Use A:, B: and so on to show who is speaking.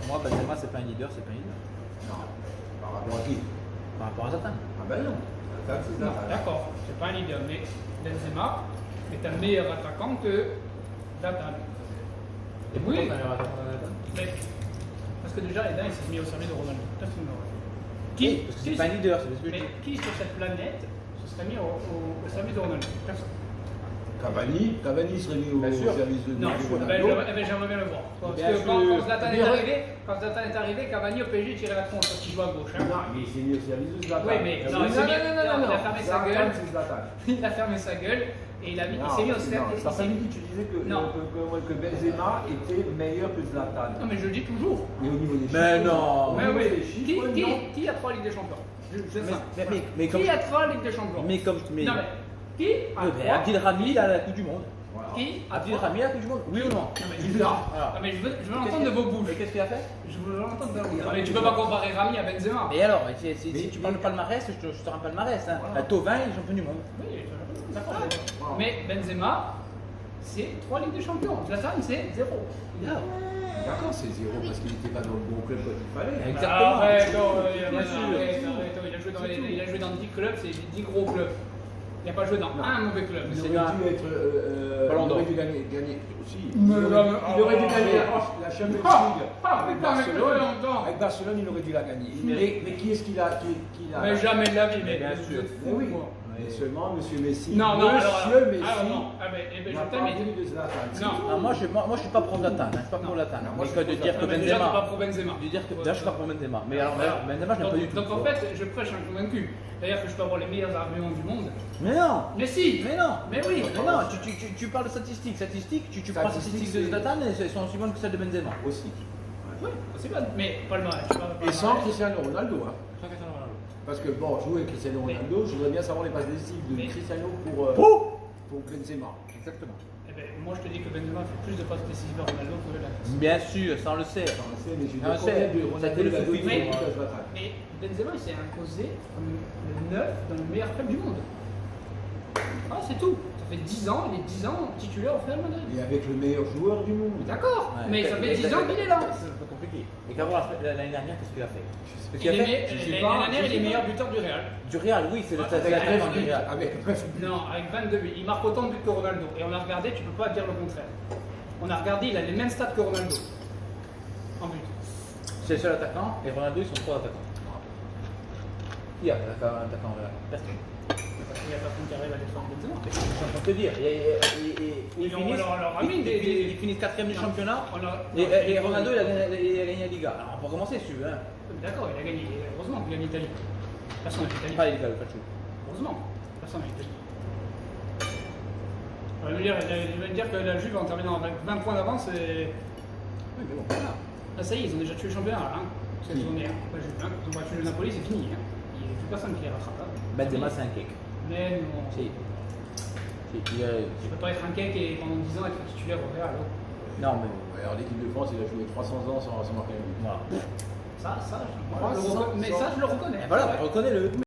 A: moi, Benzema, c'est pas un leader, c'est pas un leader.
B: Non. Par rapport à qui?
A: Par rapport à Zlatan.
B: Ah ben non. Zlatan, c'est
C: Non,
B: Zlatan.
C: d'accord, c'est pas un leader, mais Benzema est un meilleur attaquant que Zlatan.
A: Et pourquoi
C: Oui.
A: t'as meilleur attaquant que Zlatan?
C: Mais, parce que déjà, Eden, il s'est mis au service de Ronaldo. Personnellement.
A: Oui, parce que c'est pas un leader, c'est ce que je
C: mais
A: dis.
C: qui sur cette planète se serait mis au service de Ronaldo? Personne.
B: Cavani serait mis au
A: Bien sûr.
B: service de
C: Non,
B: Ronaldo.
C: j'aimerais bien le voir. Parce
A: Bien
C: que quand
A: sûr.
C: Zlatan
B: Mais
C: est arrivé, Cavani au PSG tirait la tronche parce qu'il joue à gauche. Hein.
B: Non, mais il s'est mis au service de Zlatan.
C: Oui, mais non, il s'est mis- il a fermé sa
B: Zlatan,
C: gueule.
B: c'est Zlatan.
C: Il a fermé sa gueule et il s'est mis au service.
B: Cet après-midi, tu disais que Benzema était meilleur que Zlatan.
C: Non, mais je le dis toujours.
B: Mais au niveau des chiffres.
A: Mais non.
B: Au
C: Mais
B: niveau
C: oui.
B: des chiffres, non.
C: Qui a 3 Ligues des Champions? Je sais ça.
A: Mais comme
C: Qui a 3 Ligues des Champions?
A: mais comme mais,
C: Non, mais qui a
A: mais
C: 3?
A: Abdel Rami il a la Coupe du Monde.
B: Voilà.
C: Qui a
A: Abdel
C: 3?
A: Rami a la Coupe du Monde. Oui ou non?
C: Non, mais
B: Il l'a.
C: je veux l'entendre de vos bouches.
A: Et qu'est-ce qu'il a fait?
C: Je veux l'entendre de vos bouches. Mais tu peux pas comparer Rami à Benzema.
A: Et alors, si tu parles de palmarès, je te rends un palmarès. Hein.
C: Voilà.
A: Tovin, il est champion du monde.
C: Oui, d'accord. Mais Benzema, c'est 3 Ligues des Champions. Zlatan, c'est 0.
B: D'accord, c'est zéro parce qu'il n'était pas dans le bon club quand il fallait.
A: Exactement.
C: Bien
A: sûr.
C: Il a joué dans 10 clubs, c'est 10 gros clubs. Il n'a pas joué dans un mauvais club.
B: Il
A: C'est
B: aurait dû être.
A: Ballon
B: Il
A: d'Or.
B: aurait dû gagner aussi.
C: Mais
B: Il
C: non,
B: aurait dû
C: mais-
B: gagner la Champions League avec
C: putain, mais que
B: Barcelone.
C: longtemps.
B: Avec Barcelone, il aurait dû la gagner. Mais qui est-ce qu'il a
C: Mais jamais de la vie, mais
A: bien
C: vous
A: sûr.
C: êtes fous,
B: Mais oui.
C: quoi.
B: Mais seulement Monsieur Messi.
C: Non, non,
B: Monsieur Messi.
C: alors non. Ah, mais je
B: n'a
C: t'aime,
B: pas
C: mais-
B: vu de Zlatan.
C: Non.
A: Non, moi je suis pas pro Zlatan, hein. Je suis pas pro
C: Non.
A: Zlatan.
B: Non, moi,
A: Mais
B: je
A: que
B: suis
A: de
B: pro
A: dire
B: Zlatan.
A: que
C: Non, mais déjà, t'es pas
A: Benzema.
C: pro Benzema.
A: De dire que déjà je suis pas pro Benzema. Mais alors Benzema, je l'aime pas du tout.
C: Donc en fait, je prêche un convaincu. C'est-à-dire que je peux avoir les meilleurs arguments du monde.
A: Mais non.
C: Mais si.
A: Mais non.
C: Mais oui.
A: Mais non, tu parles de statistiques. Tu prends les statistiques de Zlatan et elles sont aussi bonnes que celles de Benzema.
B: Aussi.
C: Oui, c'est bon. Mais pas le match.
B: Et sans Cristiano Ronaldo. Hein. Parce que bon, jouer Cristiano Ronaldo, je voudrais bien savoir les passes décisives de
C: Mais-
B: Cristiano
A: Pour
B: pour Benzema.
A: Exactement.
C: Eh ben, moi, je te dis que Benzema fait plus de passes décisives à Ronaldo que la.
A: Bien sûr, ça on le sait.
B: On le sait, mais je
A: Ah,
B: dis
A: c'est-
B: combien de
A: ça a été
B: Ronaldo
A: le
B: il a donné
A: sous-fifre.
B: à Zlatan.
C: Mais Benzema, il s'est imposé comme le 9 dans le meilleur club du monde. Ah, c'est tout. Ça fait 10 ans, il est 10 ans titulaire au Real Madrid.
B: Et avec le meilleur joueur du monde.
C: D'accord,
A: Ouais.
C: mais ça fait 10 ans qu'il est là.
A: C'est pas compliqué. Et qu'avoir l'année dernière, qu'est-ce qu'il a fait? Qu'est-ce qu'il a fait?
C: L'année dernière, il est meilleur buteur du Real.
A: Du Real, oui, c'est le
C: Ouais,
A: c'est
C: avec
A: la
C: neuf
A: du
C: buts.
A: Real.
B: Avec 9 buts.
C: Non, avec 22 buts. Il marque autant de buts que Ronaldo. Et on a regardé, tu peux pas dire le contraire. On a regardé, il a les mêmes stats que Ronaldo. En but.
A: C'est le seul attaquant et Ronaldo, ils sont trois attaquants. Qui a un attaquant Real? Personne.
C: Parce qu'il n'y a personne qui arrive à défendre Benzema.
A: Je suis en train de te dire. Ils finissent quatrième du championnat. Et Ronaldo, il a gagné la Liga. Alors on peut commencer si tu veux. Hein.
C: D'accord, il a gagné. Heureusement qu'il a gagné l'Italie. Personne n'a l'Italie.
A: Pas la Liga, le Calcio.
C: Heureusement. Personne n'a l'Italie. Il va me dire que la Juve en terminant avec 20 points d'avance et.
B: Oui, mais bon, voilà.
C: Ah, ça y est, ils ont déjà tué le championnat là. Hein. Cette
B: Qui
C: journée. Hein. La Juve, hein. Ils ont battu le Napoli, c'est fini. Hein. Il n'y a plus personne qui les rattrape. Hein.
A: Benzema, c'est un cake.
C: Mais non.
A: Si.
C: Tu peux pas être un cake et pendant 10 ans être titulaire au Real. hein.
A: Non, mais
B: Alors l'équipe de France, il a joué 300 ans sans marquer un but.
A: voilà.
C: Ça,
B: Voilà,
C: je le reconnais. Mais ça, je le reconnais.
A: Et voilà, reconnais-le.